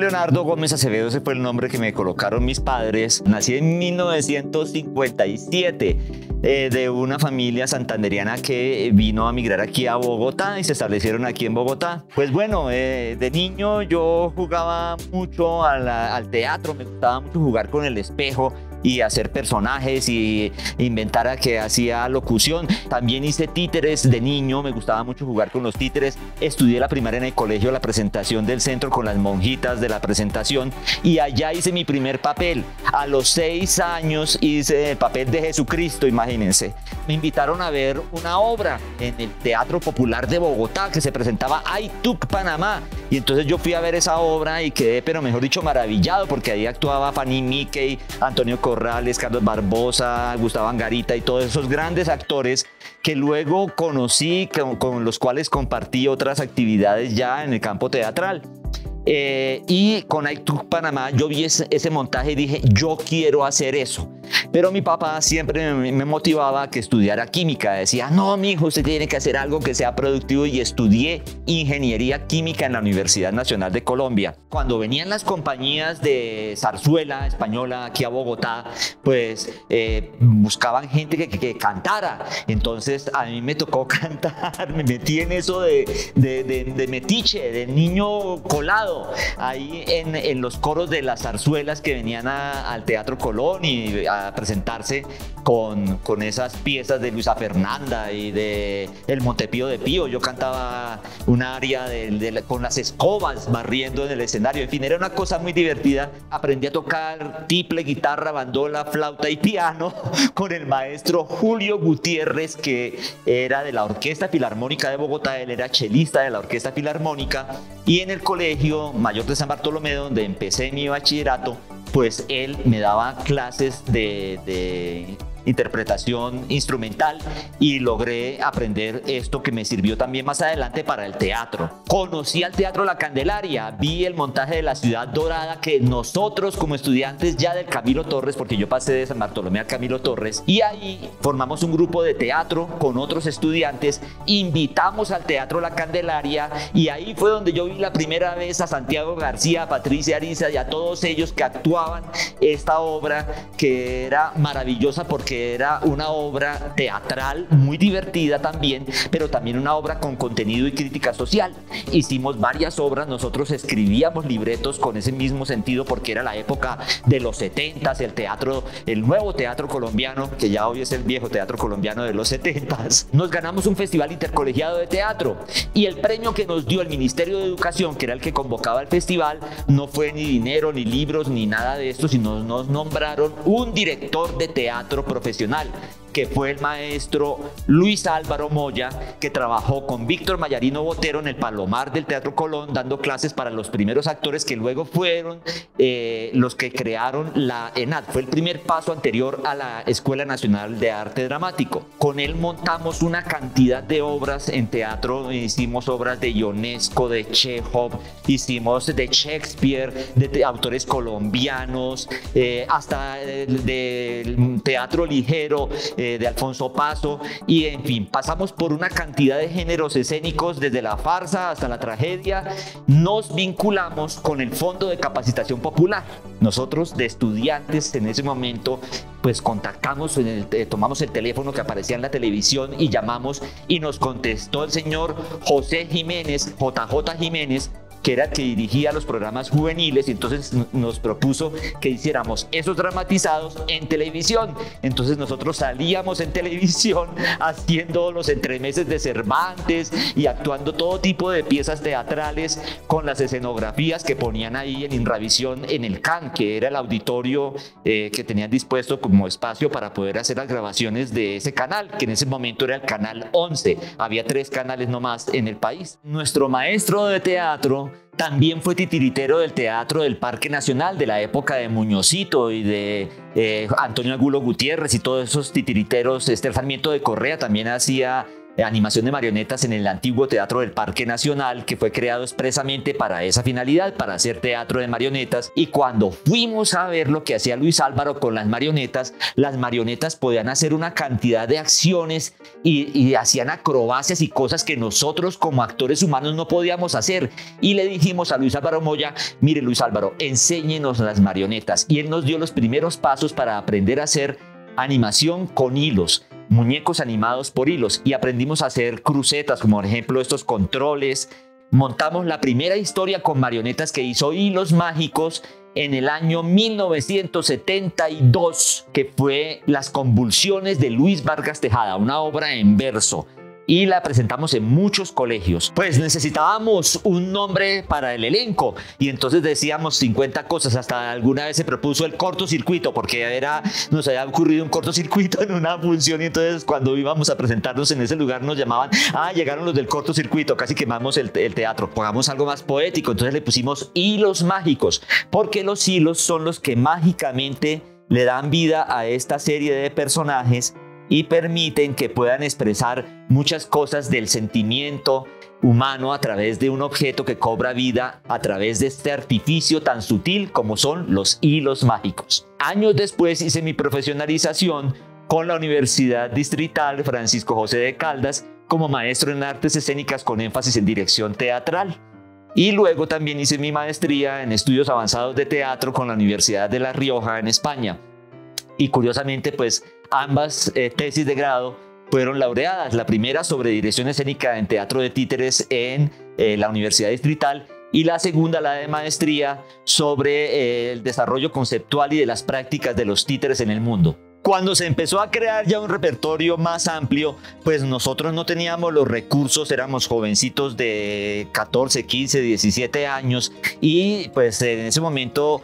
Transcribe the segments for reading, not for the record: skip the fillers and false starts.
Leonardo Gómez Acevedo, ese fue el nombre que me colocaron mis padres. Nací en 1957 de una familia santanderiana que vino a migrar aquí a Bogotá y se establecieron aquí en Bogotá. Pues bueno, de niño yo jugaba mucho al teatro, me gustaba mucho jugar con el espejo y hacer personajes y inventar a que hacía locución. También hice títeres de niño, me gustaba mucho jugar con los títeres. Estudié la primaria en el colegio, la presentación del centro con las monjitas de la presentación, y allá hice mi primer papel. A los 6 años hice el papel de Jesucristo, imagínense. Me invitaron a ver una obra en el Teatro Popular de Bogotá que se presentaba Aytuc, Panamá. Y entonces yo fui a ver esa obra y quedé, pero mejor dicho, maravillado, porque ahí actuaba Fanny Mickey, Antonio Corrales, Carlos Barbosa, Gustavo Angarita y todos esos grandes actores que luego conocí, con los cuales compartí otras actividades ya en el campo teatral. Y con Aytuc Panamá yo vi ese montaje y dije, yo quiero hacer eso. Pero mi papá siempre me motivaba a que estudiara química. Decía, no, mi hijo, usted tiene que hacer algo que sea productivo, y estudié ingeniería química en la Universidad Nacional de Colombia. Cuando venían las compañías de zarzuela española aquí a Bogotá, pues buscaban gente que cantara. Entonces a mí me tocó cantar, me metí en eso de metiche, de niño colado, ahí en los coros de las zarzuelas que venían al Teatro Colón y a presentarse con esas piezas de Luisa Fernanda y de El Montepío de Pío. Yo cantaba un aria con las escobas barriendo en el escenario. En fin, era una cosa muy divertida. Aprendí a tocar tiple, guitarra, bandola, flauta y piano con el maestro Julio Gutiérrez, que era de la Orquesta Filarmónica de Bogotá. Él era chelista de la Orquesta Filarmónica, y en el Colegio Mayor de San Bartolomé, donde empecé mi bachillerato, pues él me daba clases de interpretación instrumental, y logré aprender esto que me sirvió también más adelante para el teatro. Conocí al Teatro La Candelaria, vi el montaje de La Ciudad Dorada, que nosotros como estudiantes ya del Camilo Torres, porque yo pasé de San Bartolomé al Camilo Torres, y ahí formamos un grupo de teatro con otros estudiantes, invitamos al Teatro La Candelaria, y ahí fue donde yo vi la primera vez a Santiago García, a Patricia Ariza y a todos ellos que actuaban esta obra, que era maravillosa porque era una obra teatral muy divertida también, pero también una obra con contenido y crítica social. Hicimos varias obras, nosotros escribíamos libretos con ese mismo sentido, porque era la época de los 70s, el nuevo teatro colombiano, que ya hoy es el viejo teatro colombiano de los 70s. Nos ganamos un festival intercolegiado de teatro, y el premio que nos dio el Ministerio de Educación, que era el que convocaba el festival, no fue ni dinero, ni libros, ni nada de esto, sino nos nombraron un director de teatro profesional, que fue el maestro Luis Álvaro Moya, que trabajó con Víctor Mayarino Botero en el Palomar del Teatro Colón, dando clases para los primeros actores que luego fueron los que crearon la ENAD. Fue el primer paso anterior a la Escuela Nacional de Arte Dramático. Con él montamos una cantidad de obras en teatro. Hicimos obras de Ionesco, de Chekhov, hicimos de Shakespeare, de autores colombianos, hasta del teatro ligero, de Alfonso Paso, y en fin, pasamos por una cantidad de géneros escénicos, desde la farsa hasta la tragedia. Nos vinculamos con el Fondo de Capacitación Popular. Nosotros, de estudiantes en ese momento, pues contactamos, tomamos el teléfono que aparecía en la televisión y llamamos, y nos contestó el señor José Jiménez, JJ Jiménez, que era el que dirigía los programas juveniles, y entonces nos propuso que hiciéramos esos dramatizados en televisión. Entonces nosotros salíamos en televisión haciendo los entremeses de Cervantes y actuando todo tipo de piezas teatrales con las escenografías que ponían ahí en Inravisión, en el CAN, que era el auditorio que tenían dispuesto como espacio para poder hacer las grabaciones de ese canal, que en ese momento era el canal 11. Había 3 canales nomás en el país. Nuestro maestro de teatro también fue titiritero del Teatro del Parque Nacional de la época de Muñozito y de Antonio Angulo Gutiérrez y todos esos titiriteros. Sarmiento de Correa también hacía animación de marionetas en el antiguo Teatro del Parque Nacional, que fue creado expresamente para esa finalidad, para hacer teatro de marionetas. Y cuando fuimos a ver lo que hacía Luis Álvaro con las marionetas podían hacer una cantidad de acciones y hacían acrobacias y cosas que nosotros como actores humanos no podíamos hacer. Y le dijimos a Luis Álvaro Moya: mire, Luis Álvaro, enséñenos las marionetas. Y él nos dio los primeros pasos para aprender a hacer animación con hilos, muñecos animados por hilos, y aprendimos a hacer crucetas, como por ejemplo estos controles. Montamos la primera historia con marionetas que hizo Hilos Mágicos en el año 1972, que fue Las convulsiones de Luis Vargas Tejada, una obra en verso. Y la presentamos en muchos colegios. Pues necesitábamos un nombre para el elenco y entonces decíamos 50 cosas. Hasta alguna vez se propuso el cortocircuito, porque nos había ocurrido un cortocircuito en una función, y entonces cuando íbamos a presentarnos en ese lugar nos llamaban: llegaron los del cortocircuito, casi quemamos el teatro. Pongamos algo más poético, entonces le pusimos Hilos Mágicos, porque los hilos son los que mágicamente le dan vida a esta serie de personajes y permiten que puedan expresar muchas cosas del sentimiento humano a través de un objeto que cobra vida a través de este artificio tan sutil como son los hilos mágicos. Años después hice mi profesionalización con la Universidad Distrital Francisco José de Caldas como maestro en artes escénicas con énfasis en dirección teatral. Y luego también hice mi maestría en estudios avanzados de teatro con la Universidad de La Rioja en España. Y curiosamente, pues ambas tesis de grado fueron laureadas. La primera sobre dirección escénica en teatro de títeres en la Universidad Distrital, y la segunda, la de maestría, sobre el desarrollo conceptual y de las prácticas de los títeres en el mundo. Cuando se empezó a crear ya un repertorio más amplio, pues nosotros no teníamos los recursos, éramos jovencitos de 14, 15, 17 años, y pues en ese momento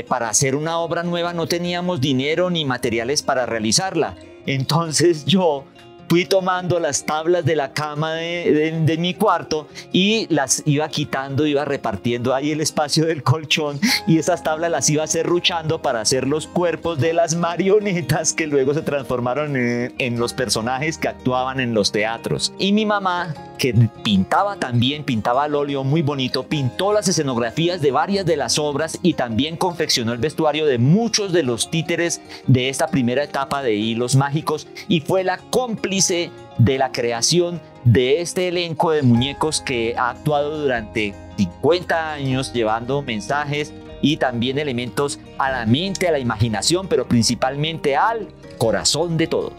para hacer una obra nueva no teníamos dinero ni materiales para realizarla. Entonces yo fui tomando las tablas de la cama de mi cuarto y las iba quitando, iba repartiendo ahí el espacio del colchón, y esas tablas las iba serruchando para hacer los cuerpos de las marionetas que luego se transformaron en los personajes que actuaban en los teatros. Y mi mamá, que pintaba también, pintaba al óleo muy bonito, pintó las escenografías de varias de las obras y también confeccionó el vestuario de muchos de los títeres de esta primera etapa de Hilos Mágicos, y fue la cómplice de la creación de este elenco de muñecos que ha actuado durante 50 años llevando mensajes y también elementos a la mente, a la imaginación, pero principalmente al corazón de todos.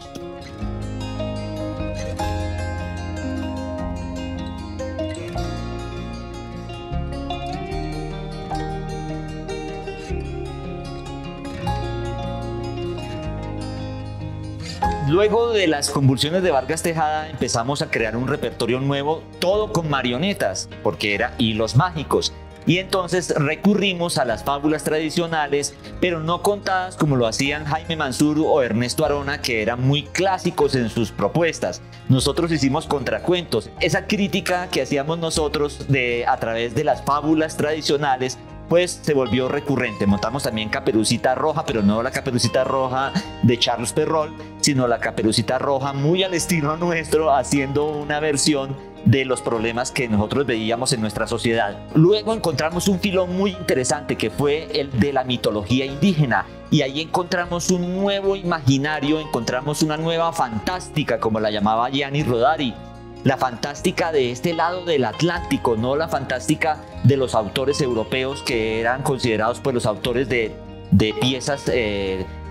Luego de las convulsiones de Vargas Tejada empezamos a crear un repertorio nuevo, todo con marionetas, porque era Hilos Mágicos. Y entonces recurrimos a las fábulas tradicionales, pero no contadas como lo hacían Jaime Mansur o Ernesto Arona, que eran muy clásicos en sus propuestas. Nosotros hicimos contracuentos. Esa crítica que hacíamos nosotros a través de las fábulas tradicionales, pues se volvió recurrente. Montamos también Caperucita Roja, pero no la Caperucita Roja de Charles Perrault, sino la Caperucita Roja muy al estilo nuestro, haciendo una versión de los problemas que nosotros veíamos en nuestra sociedad. Luego encontramos un filón muy interesante que fue el de la mitología indígena, y ahí encontramos un nuevo imaginario, encontramos una nueva fantástica, como la llamaba Gianni Rodari. La fantástica de este lado del Atlántico, no la fantástica de los autores europeos que eran considerados pues los autores de piezas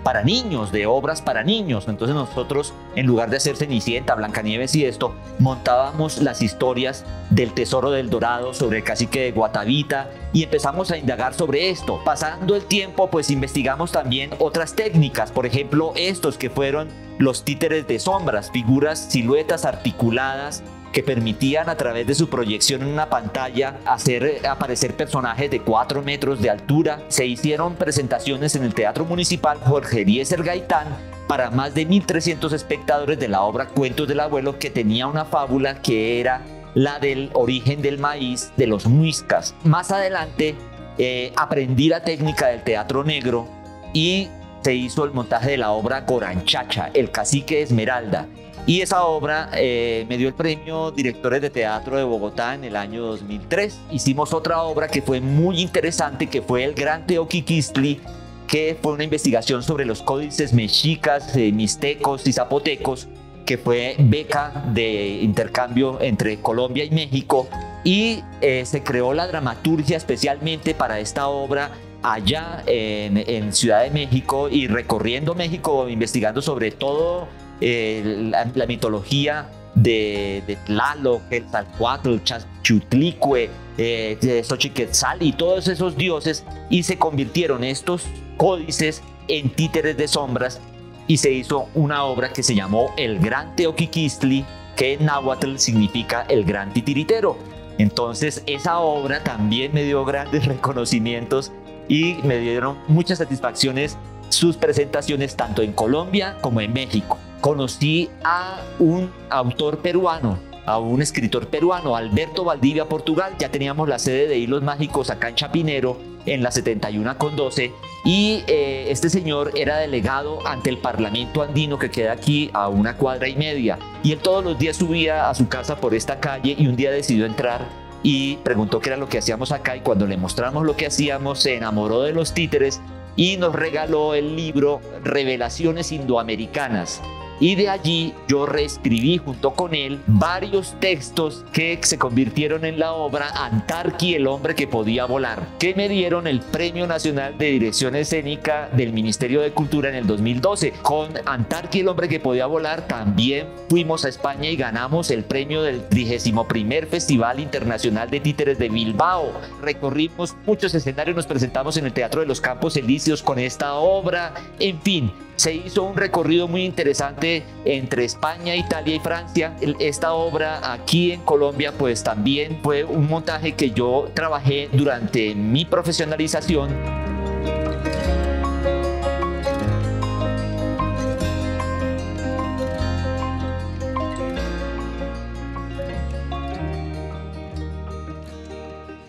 para niños, de obras para niños. Entonces nosotros, en lugar de hacer Cenicienta, Blancanieves y esto, montábamos las historias del Tesoro del Dorado, sobre el cacique de Guatavita, y empezamos a indagar sobre esto. Pasando el tiempo, pues investigamos también otras técnicas, por ejemplo estos que fueron los títeres de sombras, figuras, siluetas articuladas que permitían a través de su proyección en una pantalla hacer aparecer personajes de 4 metros de altura. Se hicieron presentaciones en el Teatro Municipal Jorge Eliezer Gaitán para más de 1.300 espectadores de la obra Cuentos del Abuelo, que tenía una fábula que era la del origen del maíz de los muiscas. Más adelante aprendí la técnica del teatro negro y se hizo el montaje de la obra Goranchacha, el cacique de Esmeralda. Y esa obra me dio el premio Directores de Teatro de Bogotá en el año 2003. Hicimos otra obra que fue muy interesante, que fue El Gran Teoquiquistli, que fue una investigación sobre los códices mexicas, mixtecos y zapotecos, que fue beca de intercambio entre Colombia y México. Y se creó la dramaturgia especialmente para esta obra allá en Ciudad de México, y recorriendo México, investigando sobre todo la mitología de Tlaloc, Quetzalcóatl, Chutlicue, Xochiquetzal y todos esos dioses, y se convirtieron estos códices en títeres de sombras, y se hizo una obra que se llamó El Gran Teoquiquistli, que en náhuatl significa el gran titiritero. Entonces esa obra también me dio grandes reconocimientos y me dieron muchas satisfacciones sus presentaciones tanto en Colombia como en México. Conocí a un autor peruano, a un escritor peruano, Alberto Valdivia, Portugal. Ya teníamos la sede de Hilos Mágicos acá en Chapinero, en la 71 con 12, y este señor era delegado ante el Parlamento andino, que queda aquí a 1,5 cuadras, y él todos los días subía a su casa por esta calle, y un día decidió entrar y preguntó qué era lo que hacíamos acá, y cuando le mostramos lo que hacíamos se enamoró de los títeres y nos regaló el libro Revelaciones Indoamericanas. Y de allí yo reescribí junto con él varios textos que se convirtieron en la obra Antarqui, el hombre que podía volar, que me dieron el Premio Nacional de Dirección Escénica del Ministerio de Cultura en el 2012. Con Antarqui, el hombre que podía volar, también fuimos a España y ganamos el premio del 31º Festival Internacional de Títeres de Bilbao. Recorrimos muchos escenarios, nos presentamos en el Teatro de los Campos Elíseos con esta obra. En fin, se hizo un recorrido muy interesante entre España, Italia y Francia. Esta obra aquí en Colombia pues también fue un montaje que yo trabajé durante mi profesionalización.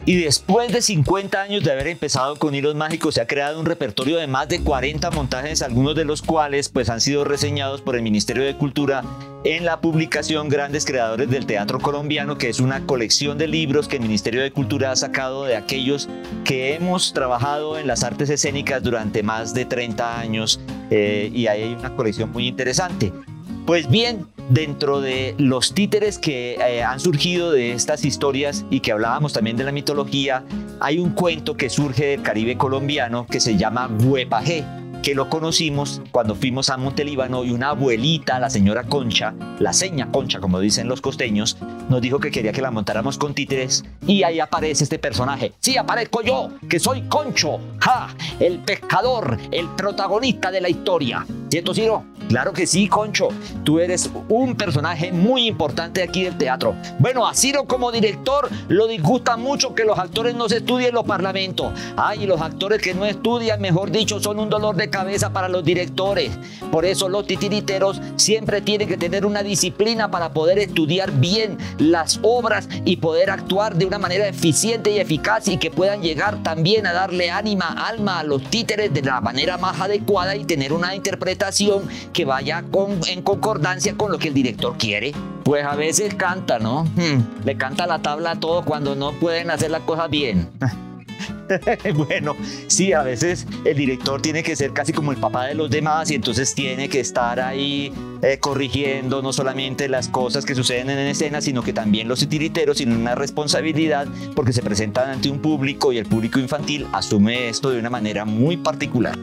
Y después de 50 años de haber empezado con Hilos Mágicos, se ha creado un repertorio de más de 40 montajes, algunos de los cuales pues han sido reseñados por el Ministerio de Cultura en la publicación Grandes Creadores del Teatro Colombiano, que es una colección de libros que el Ministerio de Cultura ha sacado de aquellos que hemos trabajado en las artes escénicas durante más de 30 años, y ahí hay una colección muy interesante. Pues bien, dentro de los títeres que han surgido de estas historias y que hablábamos también de la mitología, hay un cuento que surge del Caribe colombiano que se llama Güepajé, que lo conocimos cuando fuimos a Montelíbano, y una abuelita, la señora Concha, la seña Concha como dicen los costeños, nos dijo que quería que la montáramos con títeres, y ahí aparece este personaje. Sí, aparezco yo, que soy Concho, ¡ja! El pescador, el protagonista de la historia. ¿Cierto, Ciro? Claro que sí, Concho. Tú eres un personaje muy importante aquí del teatro. Bueno, a Ciro como director lo disgusta mucho que los actores no se estudien en los parlamentos. Ay, y los actores que no estudian, mejor dicho, son un dolor de cabeza para los directores. Por eso los titiriteros siempre tienen que tener una disciplina para poder estudiar bien las obras y poder actuar de una manera eficiente y eficaz, y que puedan llegar también a darle alma a los títeres de la manera más adecuada y tener una interpretación que vaya en concordancia con lo que el director quiere. Pues a veces canta, ¿no? Le canta la tabla a todo cuando no pueden hacer las cosas bien. Bueno, sí, a veces el director tiene que ser casi como el papá de los demás, y entonces tiene que estar ahí corrigiendo no solamente las cosas que suceden en escena, sino que también los titiriteros tienen una responsabilidad porque se presentan ante un público, y el público infantil asume esto de una manera muy particular.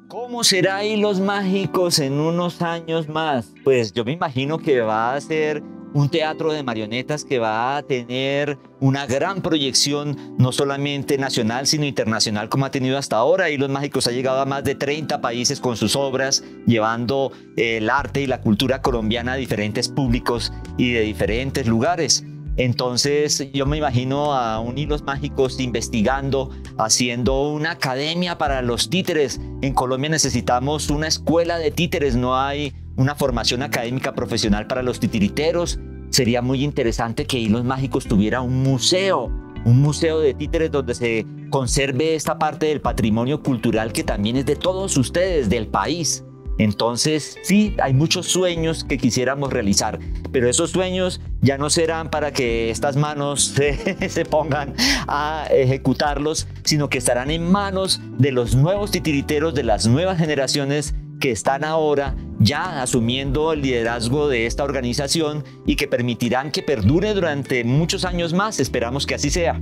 ¿Cómo será Hilos Mágicos en unos años más? Pues yo me imagino que va a ser un teatro de marionetas que va a tener una gran proyección, no solamente nacional, sino internacional, como ha tenido hasta ahora. Hilos Mágicos ha llegado a más de 30 países con sus obras, llevando el arte y la cultura colombiana a diferentes públicos y de diferentes lugares. Entonces yo me imagino a un Hilos Mágicos investigando, haciendo una academia para los títeres. En Colombia necesitamos una escuela de títeres, no hay una formación académica profesional para los titiriteros. Sería muy interesante que Hilos Mágicos tuviera un museo de títeres donde se conserve esta parte del patrimonio cultural que también es de todos ustedes, del país. Entonces, sí, hay muchos sueños que quisiéramos realizar, pero esos sueños ya no serán para que estas manos se pongan a ejecutarlos, sino que estarán en manos de los nuevos titiriteros, de las nuevas generaciones que están ahora ya asumiendo el liderazgo de esta organización y que permitirán que perdure durante muchos años más. Esperamos que así sea.